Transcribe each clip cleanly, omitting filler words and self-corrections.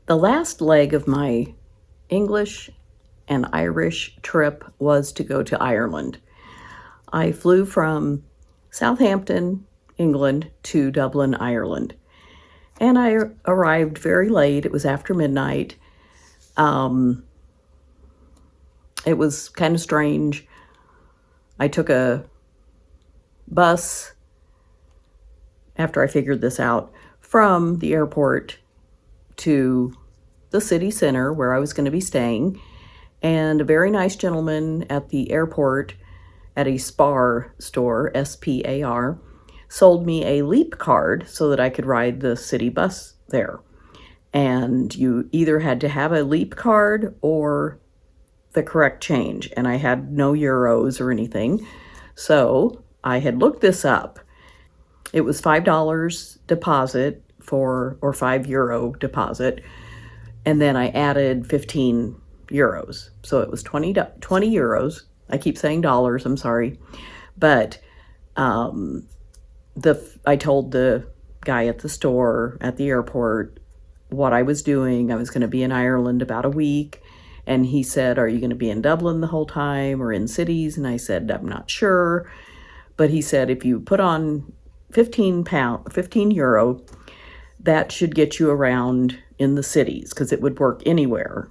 The last leg of my English and Irish trip was to go to Ireland. I flew from Southampton, England, to Dublin, Ireland. And I arrived very late. It was after midnight. It was kind of strange. I took a bus, after I figured this out, from the airport to the city center where I was going to be staying. And a very nice gentleman at the airport at a SPAR store, SPAR, sold me a Leap card so that I could ride the city bus there. And you either had to have a Leap card or the correct change. And I had no euros or anything. So I had looked this up. It was $5 deposit or €5 deposit. And then I added 15 euros. So it was 20 euros. I keep saying dollars, I'm sorry. But I told the guy at the store at the airport what I was doing. I was going to be in Ireland about a week. And he said, "Are you going to be in Dublin the whole time or in cities?" And I said, "I'm not sure." But he said, if you put on 15 euro, that should get you around in the cities, because it would work anywhere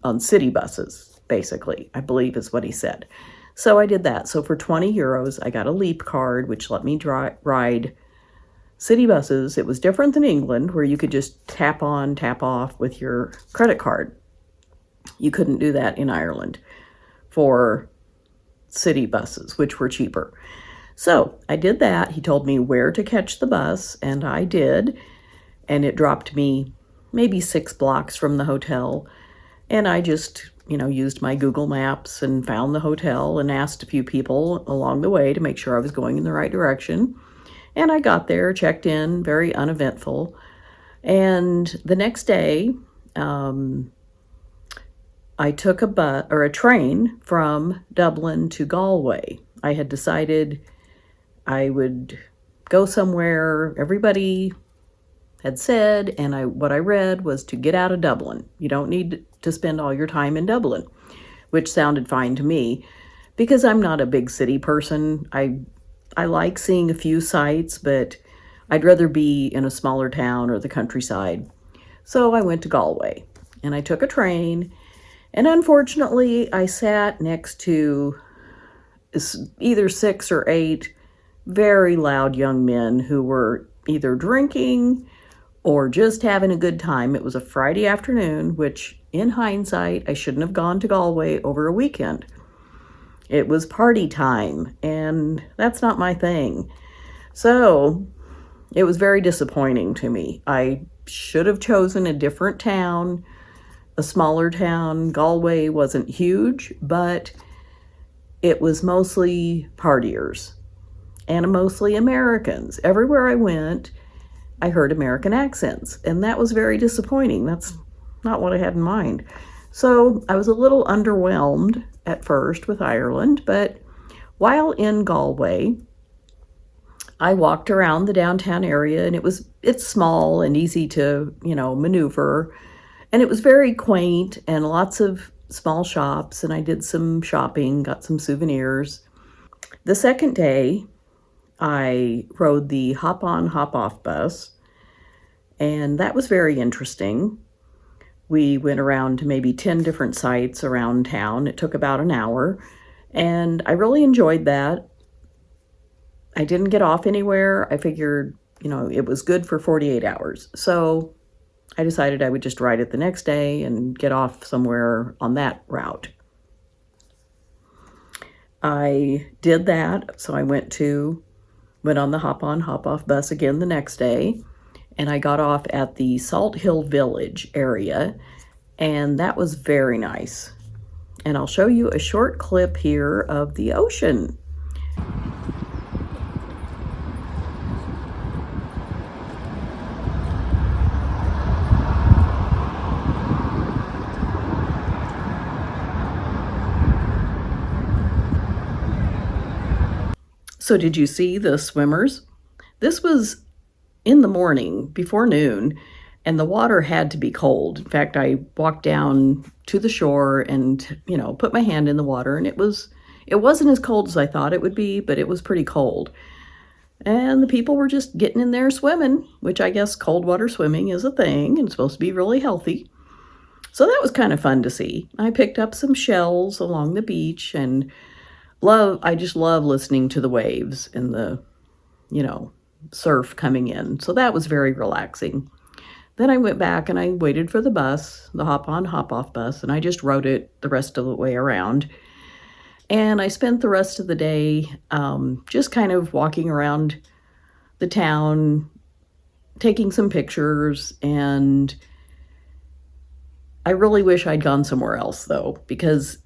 on city buses, basically, I believe is what he said. So I did that. So for 20 euros, I got a Leap card, which let me ride city buses. It was different than England, where you could just tap on, tap off with your credit card. You couldn't do that in Ireland for city buses, which were cheaper. So I did that. He told me where to catch the bus, and I did. And it dropped me maybe 6 blocks from the hotel. And I just, used my Google Maps and found the hotel and asked a few people along the way to make sure I was going in the right direction. And I got there, checked in, very uneventful. And the next day, I took a train from Dublin to Galway. I had decided I would go somewhere everybody had said, and what I read was to get out of Dublin. You don't need to spend all your time in Dublin, which sounded fine to me because I'm not a big city person. I like seeing a few sights, but I'd rather be in a smaller town or the countryside. So I went to Galway, and I took a train, and unfortunately, I sat next to either 6 or 8 very loud young men who were either drinking or just having a good time. It was a Friday afternoon, which in hindsight, I shouldn't have gone to Galway over a weekend. It was party time, and that's not my thing. So it was very disappointing to me. I should have chosen a different town, a smaller town. Galway wasn't huge, but it was mostly partiers and mostly Americans. Everywhere I went, I heard American accents, and that was very disappointing. That's not what I had in mind. So I was a little underwhelmed at first with Ireland, but while in Galway, I walked around the downtown area, and it's small and easy to, maneuver. And it was very quaint and lots of small shops, and I did some shopping, got some souvenirs. The second day, I rode the hop-on, hop-off bus, and that was very interesting. We went around to maybe 10 different sites around town. It took about an hour, and I really enjoyed that. I didn't get off anywhere. I figured, it was good for 48 hours. So I decided I would just ride it the next day and get off somewhere on that route. I did that. So I went on the hop-on, hop-off bus again the next day, and I got off at the Salt Hill Village area, and that was very nice. And I'll show you a short clip here of the ocean. So did you see the swimmers? This was in the morning, before noon, and the water had to be cold. In fact, I walked down to the shore and, put my hand in the water, and it wasn't as cold as I thought it would be, but it was pretty cold. And the people were just getting in there swimming, which I guess cold water swimming is a thing and supposed to be really healthy. So that was kind of fun to see. I picked up some shells along the beach and I just love listening to the waves and the, surf coming in. So that was very relaxing. Then I went back and I waited for the bus, the hop-on, hop-off bus, and I just rode it the rest of the way around. And I spent the rest of the day just kind of walking around the town, taking some pictures, and I really wish I'd gone somewhere else, though, because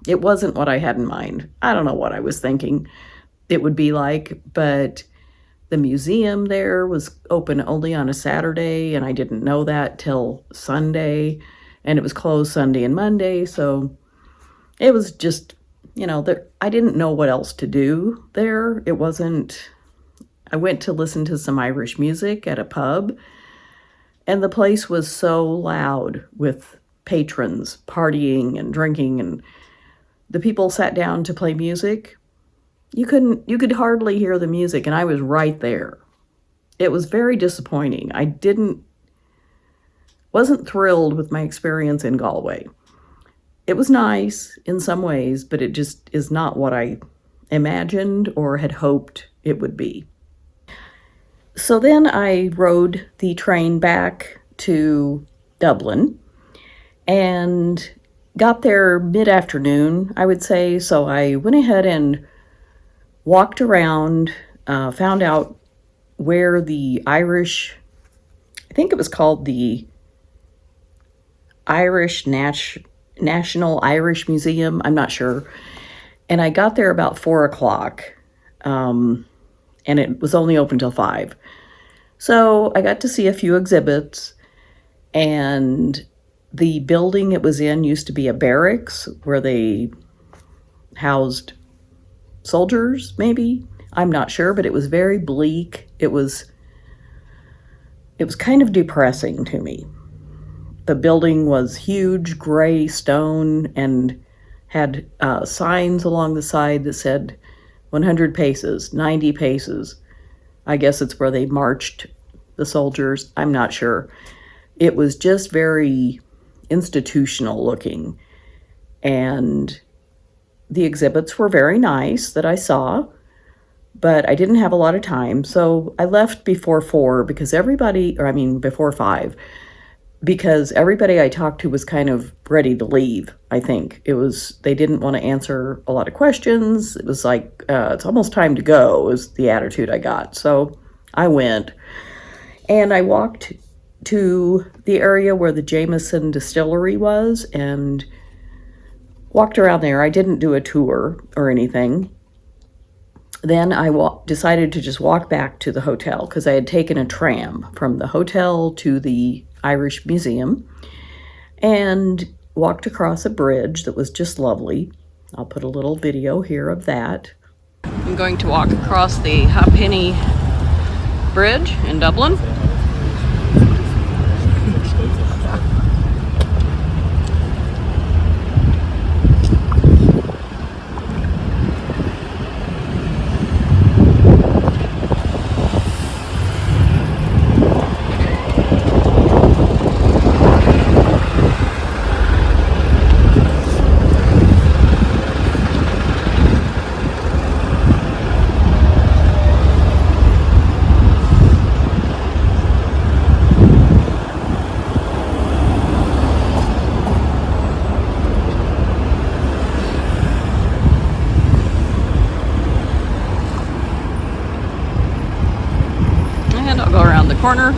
it wasn't what I had in mind. I don't know what I was thinking it would be like, but the museum there was open only on a Saturday, and I didn't know that till Sunday, and it was closed Sunday and Monday, so it was just, I didn't know what else to do there. I went to listen to some Irish music at a pub, and the place was so loud with patrons partying and drinking, and the people sat down to play music. You could hardly hear the music, and I was right there. It was very disappointing. Wasn't thrilled with my experience in Galway. It was nice in some ways, but it just is not what I imagined or had hoped it would be. So then I rode the train back to Dublin and got there mid-afternoon, I would say. So I went ahead and walked around, found out where the I think it was called the National Irish Museum, I'm not sure. And I got there about 4:00, and it was only open till 5. So I got to see a few exhibits, and the building it was in used to be a barracks where they housed soldiers, maybe. I'm not sure, but it was very bleak. It was kind of depressing to me. The building was huge, gray stone, and had signs along the side that said 100 paces, 90 paces. I guess it's where they marched the soldiers. I'm not sure. It was just very institutional looking. And the exhibits were very nice that I saw, but I didn't have a lot of time. So I left before 4 before 5, because everybody I talked to was kind of ready to leave, I think. They didn't want to answer a lot of questions. It was like, it's almost time to go, was the attitude I got. So I went, and I walked to the area where the Jameson distillery was and walked around there. I didn't do a tour or anything. Then I decided to just walk back to the hotel because I had taken a tram from the hotel to the Irish Museum and walked across a bridge that was just lovely. I'll put a little video here of that. I'm going to walk across the Halfpenny Bridge in Dublin. Corner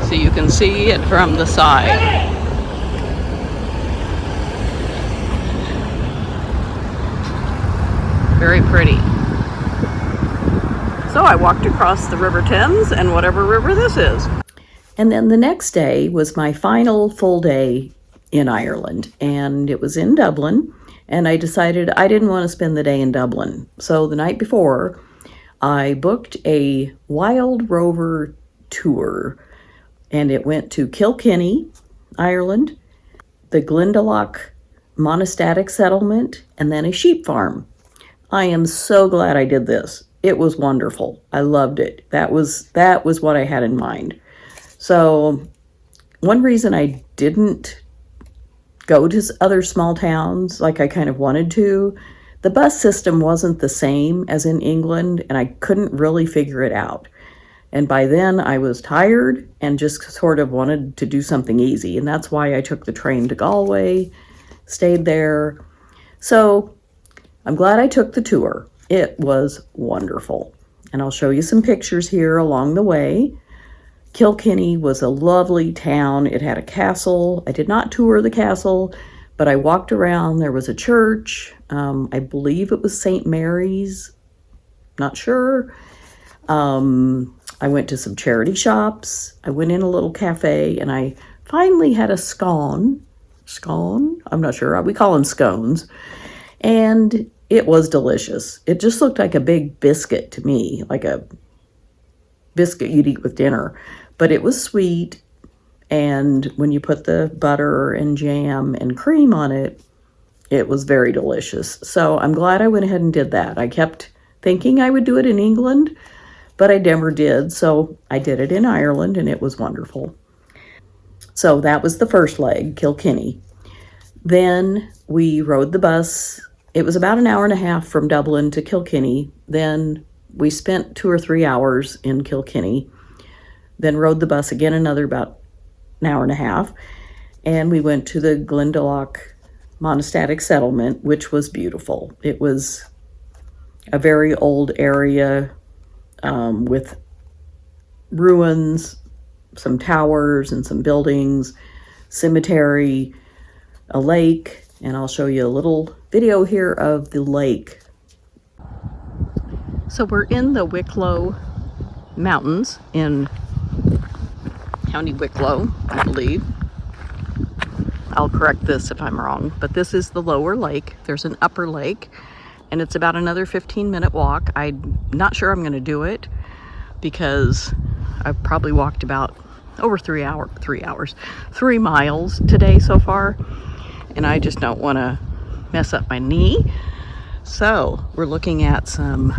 so you can see it from the side. Very pretty. So I walked across the River Thames and whatever river this is. And then the next day was my final full day in Ireland, and it was in Dublin, and I decided I didn't want to spend the day in Dublin. So the night before, I booked a Wild Rover tour, and it went to Kilkenny, Ireland, the Glendalough monastic settlement, and then a sheep farm. I am so glad I did this. It was wonderful. I loved it. That was what I had in mind. So one reason I didn't go to other small towns like I kind of wanted to, the bus system wasn't the same as in England, and I couldn't really figure it out. And by then I was tired and just sort of wanted to do something easy. And that's why I took the train to Galway, stayed there. So I'm glad I took the tour. It was wonderful. And I'll show you some pictures here along the way. Kilkenny was a lovely town. It had a castle. I did not tour the castle, but I walked around. There was a church. I believe it was St. Mary's. Not sure. I went to some charity shops. I went in a little cafe, and I finally had a scone. Scone? I'm not sure. We call them scones. And it was delicious. It just looked like a big biscuit to me, like a biscuit you'd eat with dinner. But it was sweet, and when you put the butter and jam and cream on it, it was very delicious. So I'm glad I went ahead and did that. I kept thinking I would do it in England, but I never did. So I did it in Ireland, and it was wonderful. So that was the first leg, Kilkenny. Then we rode the bus. It was about an hour and a half from Dublin to Kilkenny. Then we spent 2 or 3 hours in Kilkenny, then rode the bus again another about an hour and a half, and we went to the Glendalough monastic settlement, which was beautiful. It was a very old area with ruins, some towers and some buildings, cemetery, a lake, and I'll show you a little video here of the lake. So we're in the Wicklow Mountains in County Wicklow, I believe. I'll correct this if I'm wrong, but this is the lower lake. There's an upper lake, and it's about another 15-minute walk. I'm not sure I'm going to do it because I've probably walked about over 3 miles today so far, and I just don't want to mess up my knee. So we're looking at some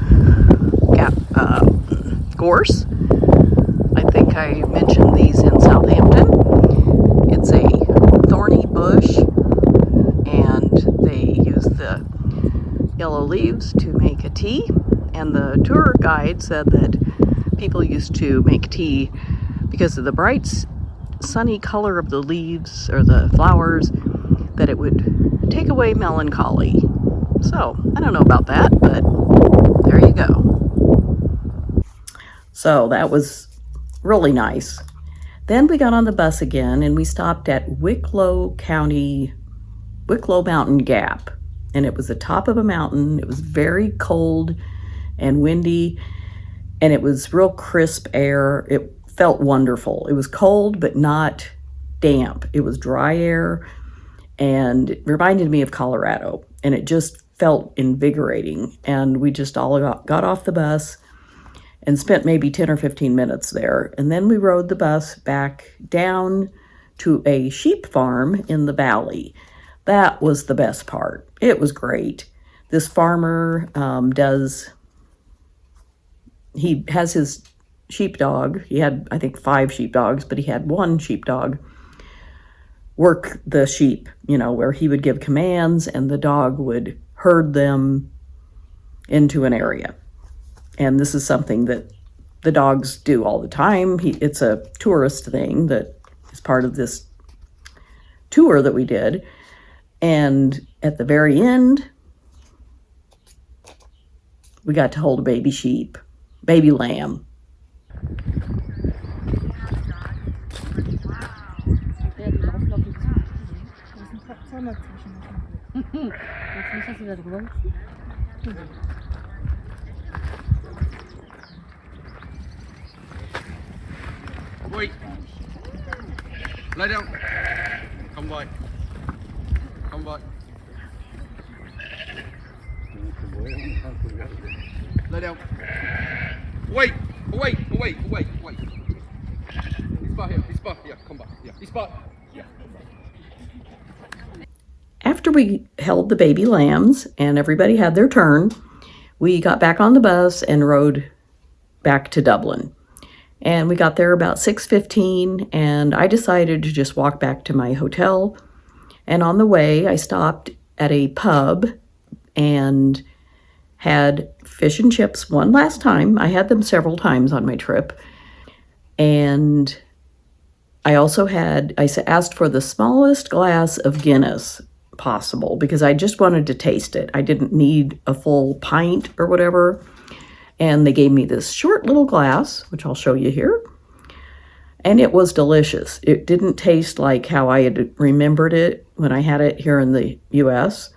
gorse. I think I mentioned these in Southampton. It's a thorny bush, and they use the yellow leaves to make a tea. And the tour guide said that people used to make tea because of the bright, sunny color of the leaves or the flowers, that it would take away melancholy. So I don't know about that, but there you go. So that was really nice. Then we got on the bus again, and we stopped at Wicklow Mountain Gap. And it was the top of a mountain. It was very cold and windy, and it was real crisp air. It felt wonderful. It was cold, but not damp. It was dry air, and it reminded me of Colorado, and it just felt invigorating. And we just all got off the bus and spent maybe 10 or 15 minutes there. And then we rode the bus back down to a sheep farm in the valley. That was the best part. It was great. This farmer he has his sheepdog. He had, I think, 5 sheepdogs, but he had 1 sheepdog work the sheep, where he would give commands and the dog would herd them into an area. And this is something that the dogs do all the time. It's a tourist thing that is part of this tour that we did. And at the very end, we got to hold a baby lamb. Boy, lie down. Come by. Come by. Lie down. Wait, wait, wait, wait, wait. This spot here, this spot, yeah, come back. Yeah, this spot. Yeah. After we held the baby lambs and everybody had their turn, we got back on the bus and rode back to Dublin. And we got there about 6:15, and I decided to just walk back to my hotel. And on the way, I stopped at a pub and had fish and chips one last time. I had them several times on my trip. And I also asked for the smallest glass of Guinness possible because I just wanted to taste it. I didn't need a full pint or whatever. And they gave me this short little glass, which I'll show you here. And it was delicious. It didn't taste like how I had remembered it when I had it here in the US.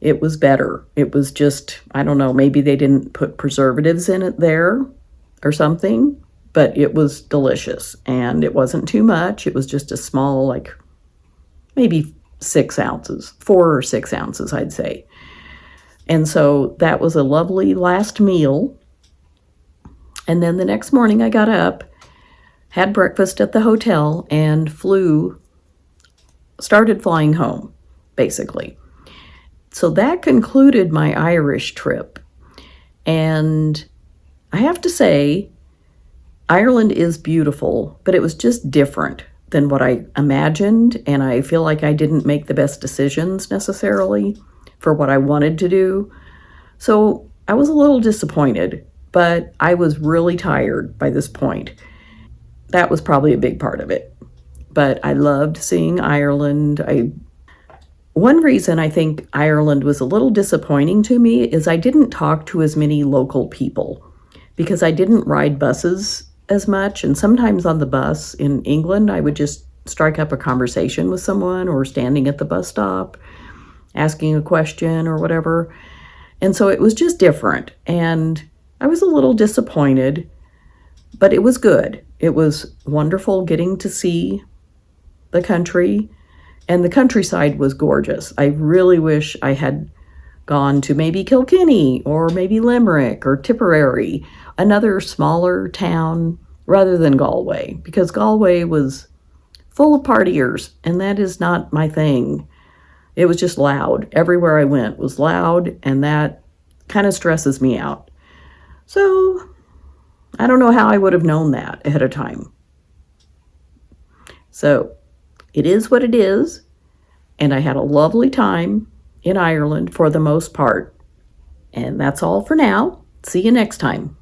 It was better. It was just, I don't know, maybe they didn't put preservatives in it there or something, but it was delicious. And it wasn't too much. It was just a small, like maybe 6 ounces, 4 or 6 ounces, I'd say. And so that was a lovely last meal. And then the next morning I got up, had breakfast at the hotel, and started flying home, basically. So that concluded my Irish trip. And I have to say, Ireland is beautiful, but it was just different than what I imagined. And I feel like I didn't make the best decisions necessarily for what I wanted to do. So I was a little disappointed, but I was really tired by this point. That was probably a big part of it. But I loved seeing Ireland. One reason I think Ireland was a little disappointing to me is I didn't talk to as many local people because I didn't ride buses as much. And sometimes on the bus in England, I would just strike up a conversation with someone or standing at the bus stop, asking a question or whatever. And so it was just different. And I was a little disappointed, but it was good. It was wonderful getting to see the country, and the countryside was gorgeous. I really wish I had gone to maybe Kilkenny or maybe Limerick or Tipperary, another smaller town rather than Galway, because Galway was full of partiers, and that is not my thing. It was just loud. Everywhere I went was loud, and that kind of stresses me out. So I don't know how I would have known that ahead of time. So it is what it is, and I had a lovely time in Ireland for the most part. And that's all for now. See you next time.